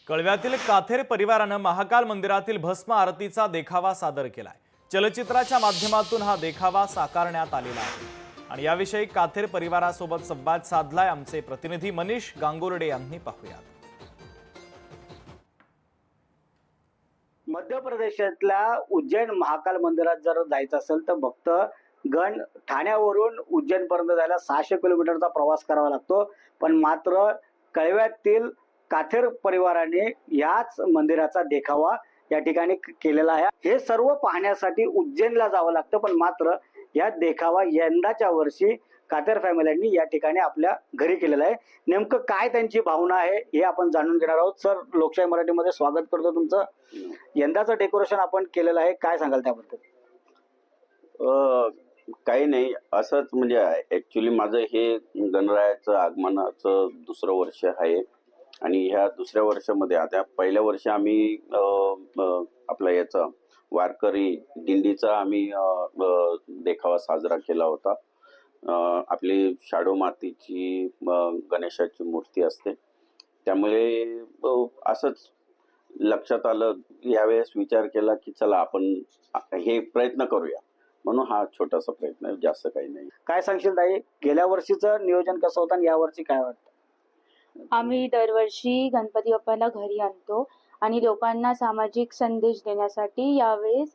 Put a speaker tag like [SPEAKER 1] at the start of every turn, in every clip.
[SPEAKER 1] कळव्यातील काथेर परिवारानं महाकाल मंदिरातील भस्म आरतीचा देखावा सादर केलाय। चलचित्राच्या माध्यमातून हा देखावा साकारण्यात आलेला आहे आणि याविषयी काथेर परिवारासोबत संवाद साधलाय आमचे प्रतिनिधी मनीष गांगुर्डे यांनी। पाहूया।
[SPEAKER 2] मध्य प्रदेशातल्या उज्जैन महाकाल मंदिरात जर जायचं असेल तर भक्त गण ठाण्यावरून उज्जैन पर्यंत जायला 600 किलोमीटरचा प्रवास करावा लागतो। पण मात्र कळव्यातील काथेर परिवाराने याच मंदिराचा देखावा या ठिकाणी केलेला आहे। हे सर्व पाहण्यासाठी उज्जैनला जावं लागतं, पण मात्र या देखावा यंदाच्या वर्षी काथेर फॅमिलींनी या ठिकाणी आपल्या घरी केलेला आहे। नेमकं काय त्यांची भावना आहे हे आपण जाणून घेणार आहोत। सर, लोकशाही मराठीमध्ये स्वागत करतो तुमचं। यंदाचं डेकोरेशन आपण केलेलं आहे, काय सांगाल त्याबद्दल?
[SPEAKER 3] काही नाही, असंच म्हणजे ऍक्च्युली माझं हे गणरायाचं आगमनाचं दुसरं वर्ष आहे आणि ह्या दुसऱ्या वर्षामध्ये आता पहिल्या वर्षी आम्ही आपला याचा वारकरी दिंडीचा आम्ही देखावा साजरा केला होता। आपली शाडू मातीची गणेशाची मूर्ती असते, त्यामुळे असंच लक्षात आलं, यावेळेस विचार केला की चला आपण हे प्रयत्न करूया, म्हणून हा छोटासा प्रयत्न, जास्त काही नाही।
[SPEAKER 2] काय सांगशील ताई, गेल्या वर्षीचं नियोजन कसं होतं आणि यावर्षी काय वाटतं?
[SPEAKER 4] आम्ही दरवर्षी गणपती बाप्पाला घरी आणतो आणि लोकांना सामाजिक संदेश देण्यासाठी यावेळेस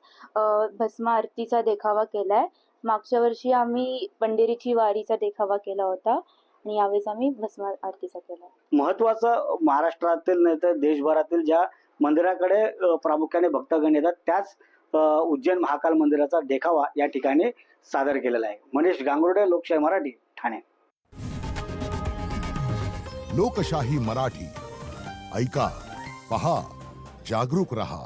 [SPEAKER 4] भस्म आरतीचा देखावा केलाय। मागच्या वर्षी आम्ही पंढरीची वारीचा देखावा केला होता आणि यावेळेस आम्ही भस्म आरतीचा केला।
[SPEAKER 2] महत्वाचं, महाराष्ट्रातील नाही तर देशभरातील ज्या मंदिराकडे प्रामुख्याने भक्तगण येतात त्याच उज्जैन महाकाल मंदिराचा देखावा या ठिकाणी सादर केलेला आहे। मनीष गांगुर्डे, लोकशाही मराठी, ठाणे।
[SPEAKER 5] लोकशाही मराठी, ऐका, पहा, जागरूक रहा।